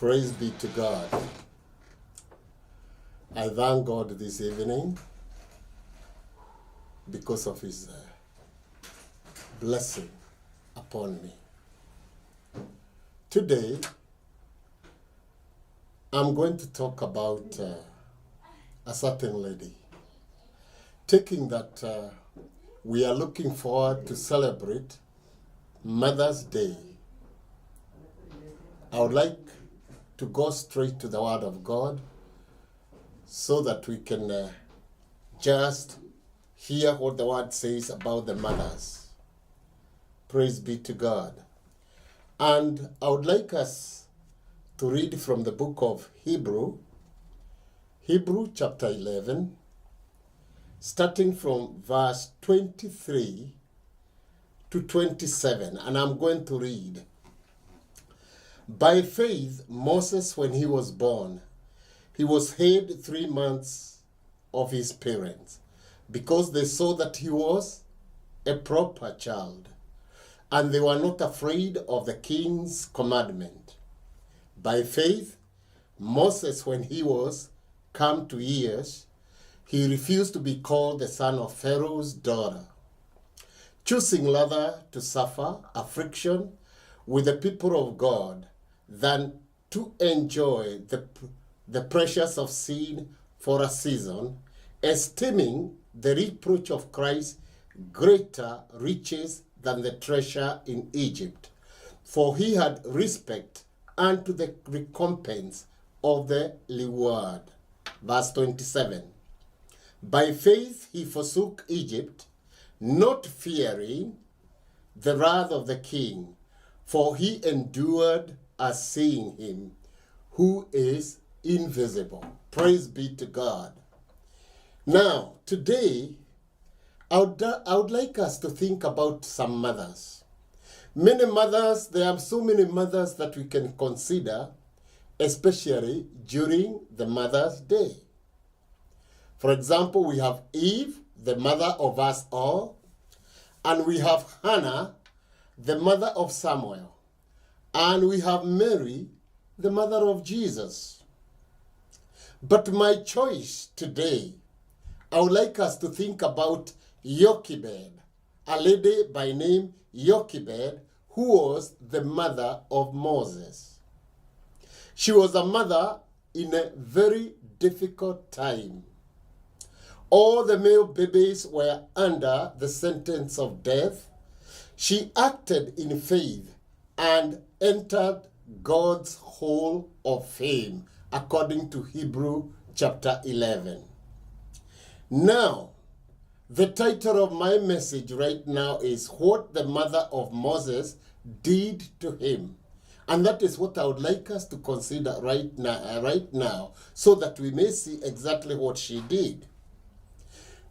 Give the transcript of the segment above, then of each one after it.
Praise be to God. I thank God this evening because of his blessing upon me. Today, I'm going to talk about a certain lady. Taking that we are looking forward to celebrate Mother's Day, I would like to go straight to the Word of God so that we can just hear what the Word says about the mothers. Praise be to God. And I would like us to read from the book of Hebrew chapter 11, starting from verse 23 to 27, and I'm going to read. By faith, Moses, when he was born, he was hid 3 months of his parents, because they saw that he was a proper child, and they were not afraid of the king's commandment. By faith, Moses, when he was come to years, he refused to be called the son of Pharaoh's daughter, choosing rather to suffer affliction with the people of God than to enjoy the pressures of sin for a season, esteeming the reproach of Christ greater riches than the treasure in Egypt, for he had respect unto the recompense of the reward. Verse 27. By faith he forsook Egypt, not fearing the wrath of the king, for he endured as seeing him who is invisible. Praise be to God. Now, today, I would like us to think about some mothers. Many mothers, there are so many mothers that we can consider, especially during the Mother's Day. For example, we have Eve, the mother of us all, and we have Hannah, the mother of Samuel, and we have Mary, the mother of Jesus. But my choice today, I would like us to think about Jochebed, a lady by name Jochebed, who was the mother of Moses. She was a mother in a very difficult time. All the male babies were under the sentence of death. She acted in faith and entered God's hall of fame, according to Hebrew chapter 11. Now, the title of my message right now is What the Mother of Moses Did to Him. And that is what I would like us to consider right now, so that we may see exactly what she did.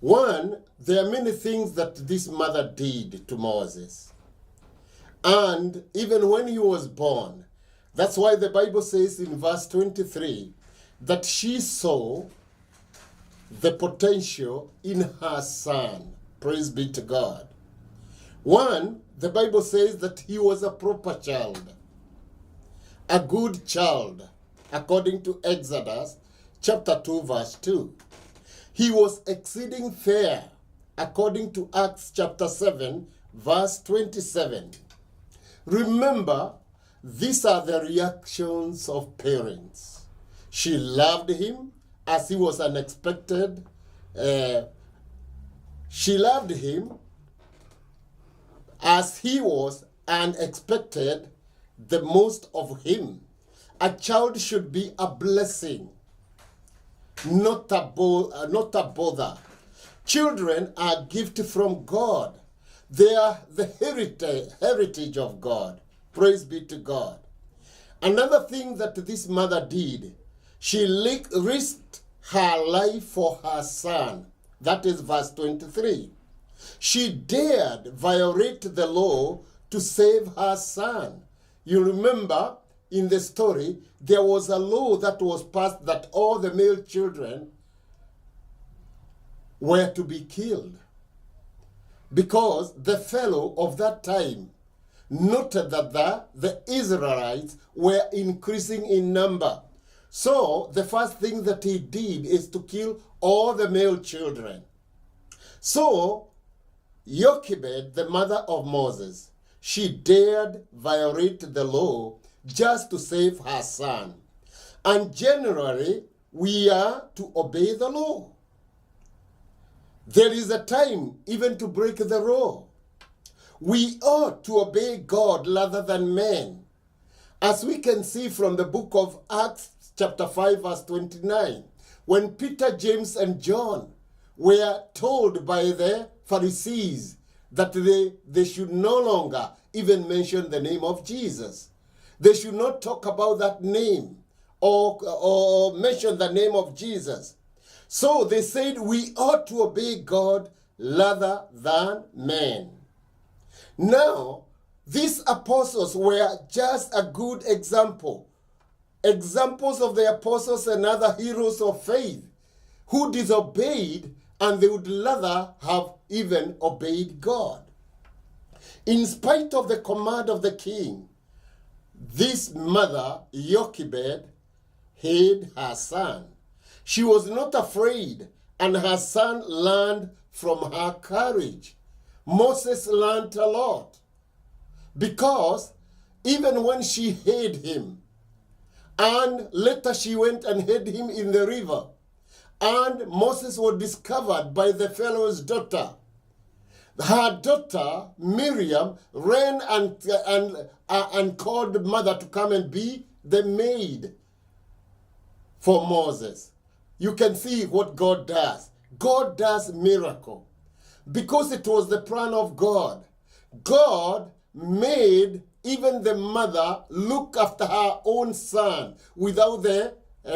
One, there are many things that this mother did to Moses. And even when he was born, that's why the Bible says in verse 23 that she saw the potential in her son. Praise be to God. One, the Bible says that he was a proper child, a good child, according to Exodus chapter 2, verse 2. He was exceeding fair, according to Acts chapter 7, verse 27. Remember, these are the reactions of parents. She loved him as he was unexpected. She loved him as he was unexpected the most of him. A child should be a blessing, not a bother. Children are a gift from God. They are the heritage of God. Praise be to God. Another thing that this mother did, she risked her life for her son. That is verse 23. She dared violate the law to save her son. You remember in the story, there was a law that was passed that all the male children were to be killed, because the fellow of that time noted that the Israelites were increasing in number. So the first thing that he did is to kill all the male children. So Jochebed, the mother of Moses, she dared violate the law just to save her son. And generally, we are to obey the law. There is a time even to break the law. We ought to obey God rather than men. As we can see from the book of Acts chapter 5 verse 29, when Peter, James, and John were told by the Pharisees that they should no longer even mention the name of Jesus. They should not talk about that name or mention the name of Jesus. So they said we ought to obey God rather than men. Now, these apostles were just a good example. Examples of the apostles and other heroes of faith who disobeyed, and they would rather have even obeyed God. In spite of the command of the king, this mother, Jochebed, hid her son. She was not afraid, and her son learned from her courage. Moses learned a lot, because even when she hid him, and later she went and hid him in the river, and Moses was discovered by the Pharaoh's daughter. Her daughter, Miriam, ran and called mother to come and be the maid for Moses. You can see what God does. God does miracle because it was the plan of God. God made even the mother look after her own son without the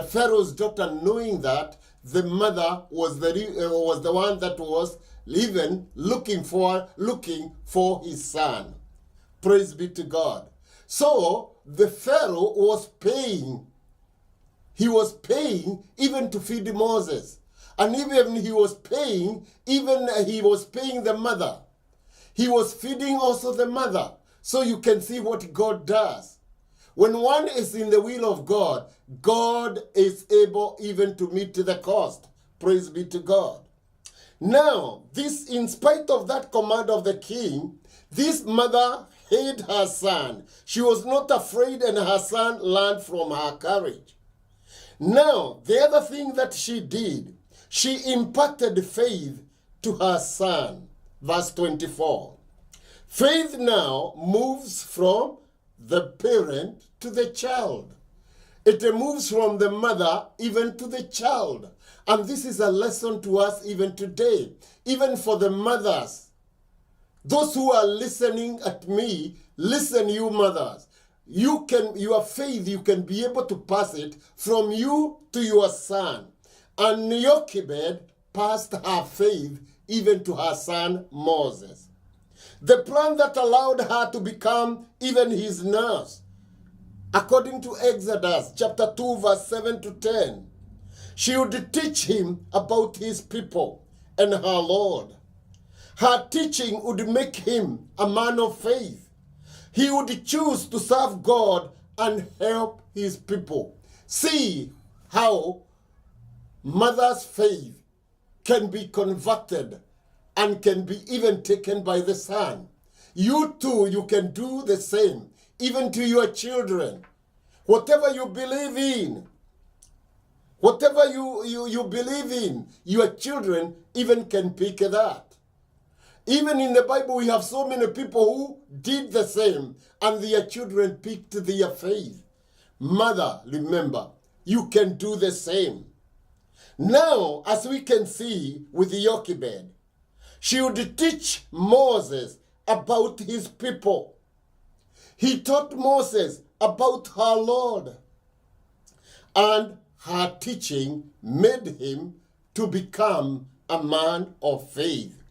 Pharaoh's daughter knowing that the mother was the one that was even looking for his son. Praise be to God. So the Pharaoh was paying. He was paying even to feed Moses. And even he was paying the mother. He was feeding also the mother. So you can see what God does. When one is in the will of God, God is able even to meet the cost. Praise be to God. Now, this, in spite of that command of the king, this mother hid her son. She was not afraid, and her son learned from her courage. Now, the other thing that she did, she imparted faith to her son. Verse 24. Faith now moves from the parent to the child. It moves from the mother even to the child. And this is a lesson to us even today. Even for the mothers. Those who are listening at me, listen, you mothers. Your faith, you can be able to pass it from you to your son. And Jochebed passed her faith even to her son Moses. The plan that allowed her to become even his nurse. According to Exodus chapter 2 verse 7 to 10. She would teach him about his people and her Lord. Her teaching would make him a man of faith. He would choose to serve God and help his people. See how mother's faith can be converted and can be even taken by the son. You too, you can do the same, even to your children. Whatever you believe in, whatever you believe in, your children even can pick that. Even in the Bible, we have so many people who did the same, and their children picked their faith. Mother, remember, you can do the same. Now, as we can see with Jochebed, she would teach Moses about his people. He taught Moses about her Lord. And her teaching made him to become a man of faith.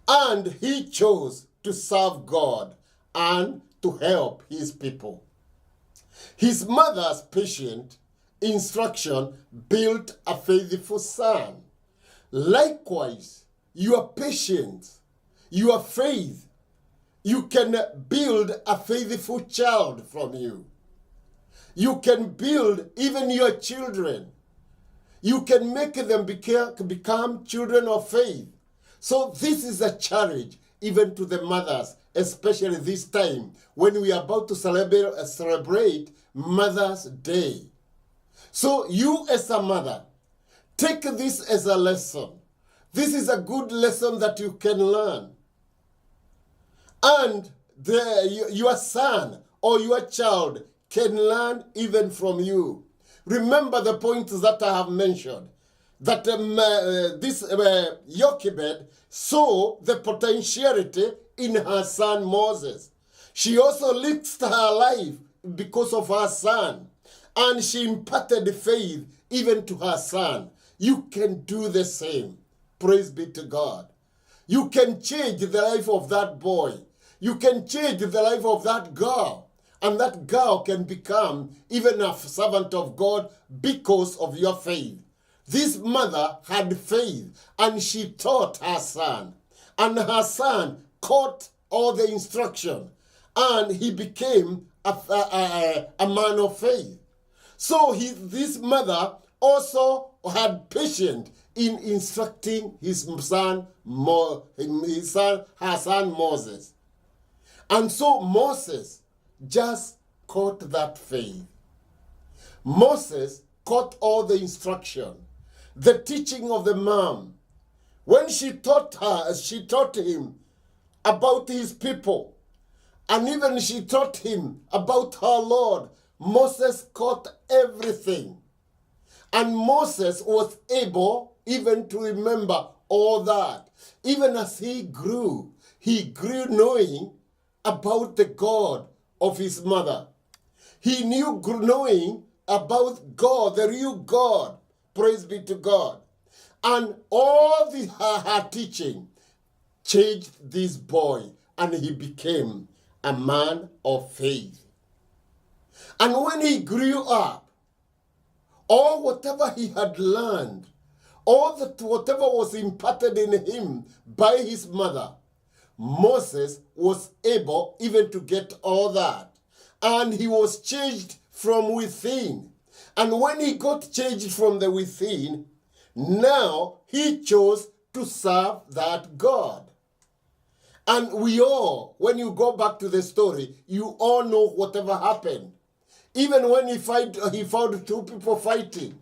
And he chose to serve God and to help his people. His mother's patient instruction built a faithful son. Likewise, your patience, your faith, You can build a faithful child from you. You can build even your children. You can make them become children of faith. So this is a challenge even to the mothers, especially this time when we are about to celebrate Mother's Day. So you as a mother, take this as a lesson. This is a good lesson that you can learn. And your son or your child can learn even from you. Remember the points that I have mentioned. That this Jochebed saw the potentiality in her son Moses. She also risked her life because of her son. And she imparted faith even to her son. You can do the same. Praise be to God. You can change the life of that boy. You can change the life of that girl. And that girl can become even a servant of God because of your faith. This mother had faith and she taught her son. And her son caught all the instruction. And he became a man of faith. So this mother also had patience in instructing her son Moses. And so Moses just caught that faith. Moses caught all the instruction, the teaching of the mom. When she taught him about his people, and even she taught him about her Lord. Moses caught everything. And Moses was able even to remember all that. Even as he grew knowing about the God of his mother. He knowing about God, the real God. Praise be to God. And all her teaching changed this boy, and he became a man of faith. And when he grew up, all whatever he had learned, whatever was imparted in him by his mother, Moses was able even to get all that. And he was changed from within. And when he got changed from the within, now he chose to serve that God. And we all, when you go back to the story, you all know whatever happened. Even when he found two people fighting,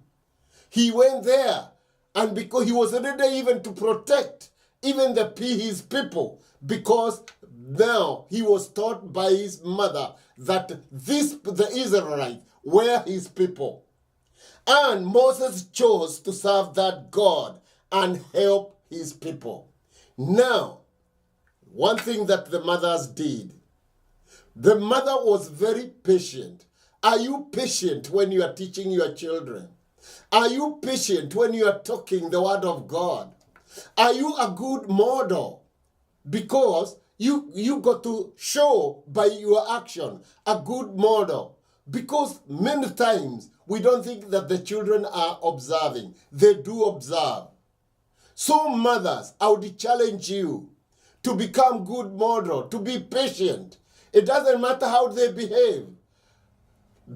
he went there, and because he was ready even to protect even his people, because now he was taught by his mother that the Israelites were his people. And Moses chose to serve that God and help his people. Now, one thing that the mothers did, the mother was very patient. Are you patient when you are teaching your children? Are you patient when you are talking the word of God? Are you a good model? Because you got to show by your action a good model. Because many times we don't think that the children are observing. They do observe. So mothers, I would challenge you to become good model, to be patient. It doesn't matter how they behave.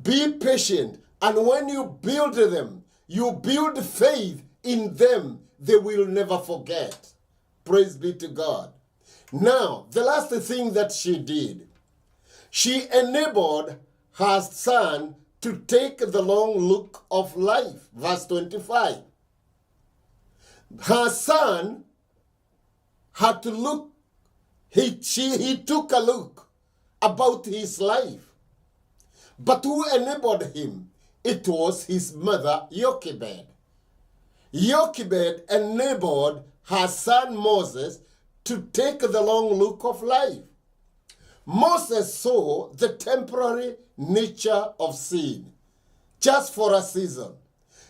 Be patient, and when you build them, you build faith in them, they will never forget. Praise be to God. Now, the last thing that she did, she enabled her son to take the long look of life. Verse 25. Her son had to look, he took a look about his life. But who enabled him? It was his mother, Jochebed. Jochebed enabled her son Moses to take the long look of life. Moses saw the temporary nature of sin, just for a season.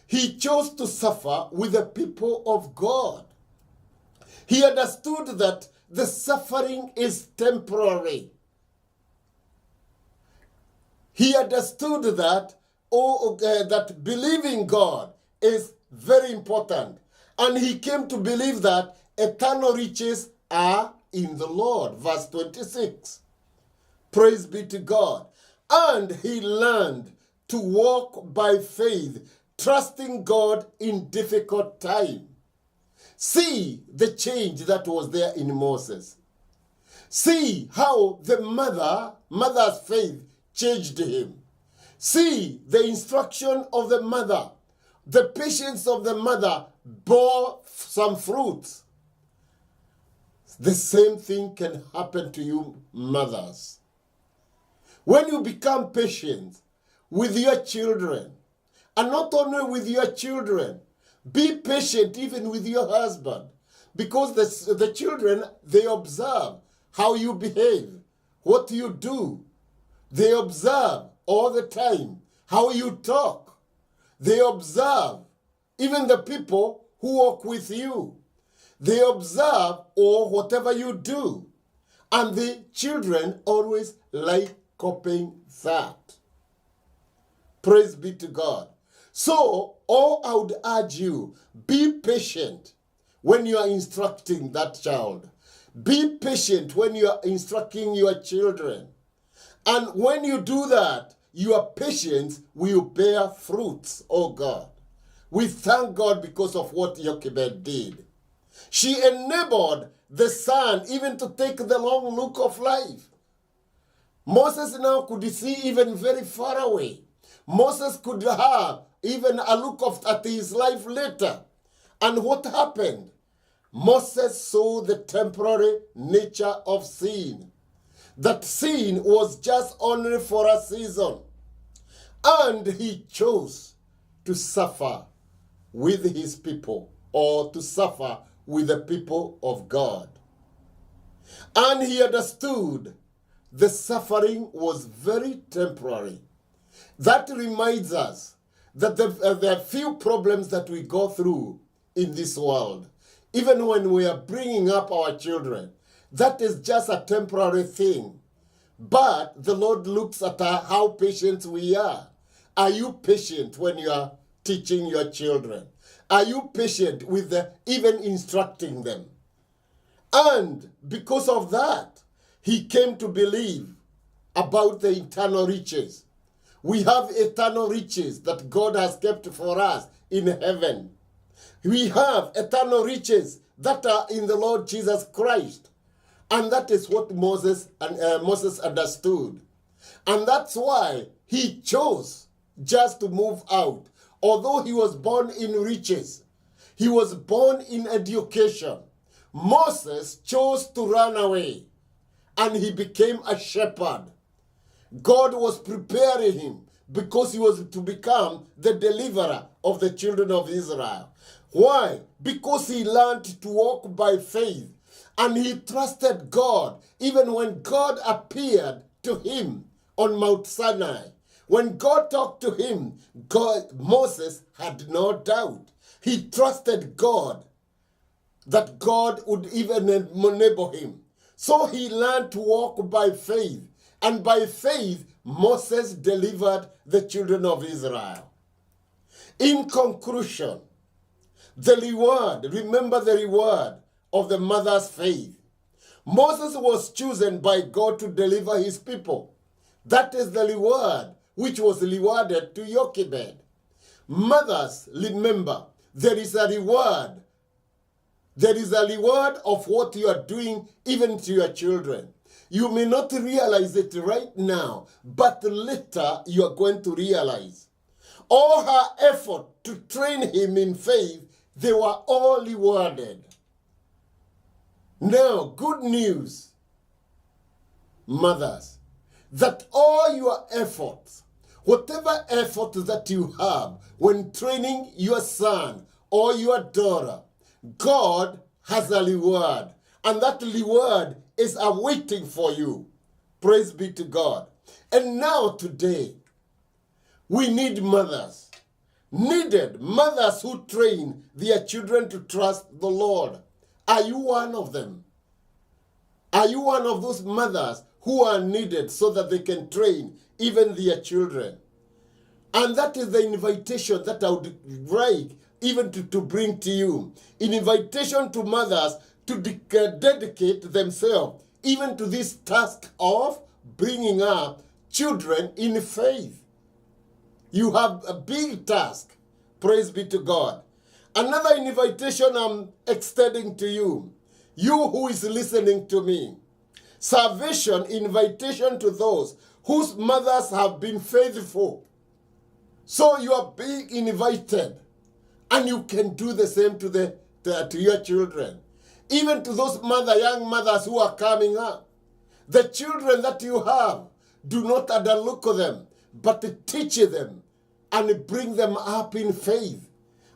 He chose to suffer with the people of God. He understood that the suffering is temporary. He understood that that believing God is very important. And he came to believe that eternal riches are in the Lord. Verse 26. Praise be to God. And he learned to walk by faith, trusting God in difficult time. See the change that was there in Moses. See how the mother's faith changed him. See the instruction of the mother. The patience of the mother bore some fruits. The same thing can happen to you, mothers. When you become patient with your children, and not only with your children, be patient even with your husband, because the children, they observe how you behave, what you do. They observe all the time how you talk. They observe even the people who walk with you. They observe or whatever you do. And the children always like copying that. Praise be to God. So, I would urge you, be patient when you are instructing that child. Be patient when you are instructing your children. And when you do that, your patience will bear fruits, oh God. We thank God because of what Jochebed did. She enabled the son even to take the long look of life. Moses now could see even very far away. Moses could have even a look at his life later. And what happened? Moses saw the temporary nature of sin. That sin was just only for a season. And he chose to suffer with his people, or to suffer with the people of God. And he understood the suffering was very temporary. That reminds us that there are few problems that we go through in this world. Even when we are bringing up our children, that is just a temporary thing. But the Lord looks at how patient we are. Are you patient when you are teaching your children? Are you patient with even instructing them? And because of that, he came to believe about the eternal riches. We have eternal riches that God has kept for us in heaven. We have eternal riches that are in the Lord Jesus Christ. And that is what Moses understood. And that's why he chose just to move out. Although he was born in riches, he was born in education, Moses chose to run away. And he became a shepherd. God was preparing him because he was to become the deliverer of the children of Israel. Why? Because he learned to walk by faith. And he trusted God even when God appeared to him on Mount Sinai. When God talked to him, Moses had no doubt. He trusted God that God would even enable him. So he learned to walk by faith. And by faith, Moses delivered the children of Israel. In conclusion, remember the reward of the mother's faith. Moses was chosen by God to deliver his people. That is the reward which was rewarded to Jochebed. Mothers, remember, there is a reward. There is a reward of what you are doing even to your children. You may not realize it right now, but later you are going to realize. All her effort to train him in faith, they were all rewarded. Now, good news, mothers, that all your efforts, whatever effort that you have when training your son or your daughter, God has a reward. And that reward is awaiting for you. Praise be to God. And now today, we need mothers. Needed mothers who train their children to trust the Lord. Are you one of them? Are you one of those mothers who are needed so that they can train even their children? And that is the invitation that I would like even to bring to you. An invitation to mothers to dedicate themselves even to this task of bringing up children in faith. You have a big task. Praise be to God. Another invitation I'm extending to you, you who is listening to me. Salvation, invitation to those whose mothers have been faithful. So you are being invited, and you can do the same to your children. Even to those young mothers who are coming up. The children that you have, do not overlook them, but teach them and bring them up in faith.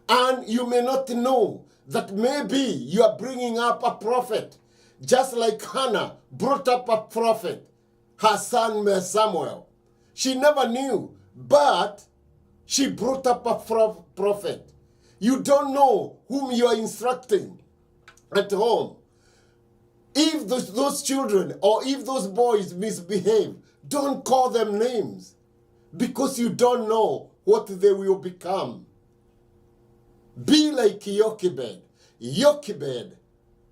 And you may not know that maybe you are bringing up a prophet, just like Hannah brought up a prophet, her son Samuel. She never knew, but she brought up a prophet. You don't know whom you are instructing at home. If those children or if those boys misbehave, don't call them names, because you don't know what they will become. Be like Jochebed. Jochebed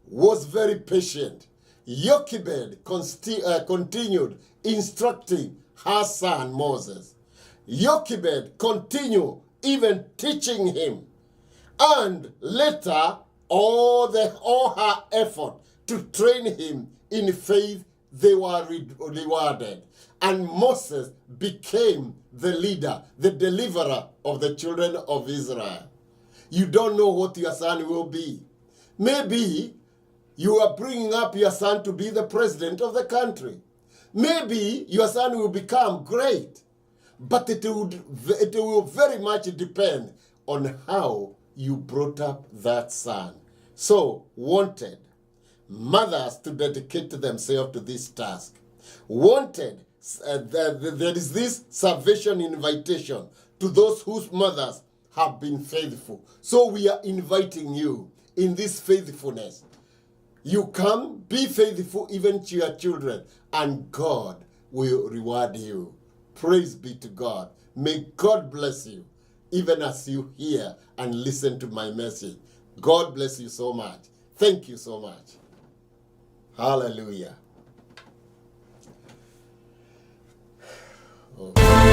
was very patient. Jochebed continued instructing her son Moses. Jochebed continued even teaching him. And later, all her effort to train him in faith, they were rewarded. And Moses became the leader, the deliverer of the children of Israel. You don't know what your son will be. Maybe you are bringing up your son to be the president of the country. Maybe your son will become great. But it will very much depend on how you brought up that son. So, wanted mothers to dedicate themselves to this task. Wanted, there is this salvation invitation to those whose mothers have been faithful. So we are inviting you in this faithfulness. You come, be faithful even to your children, and God will reward you. Praise be to God. May God bless you, even as you hear and listen to my message. God bless you so much. Thank you so much. Hallelujah. Oh.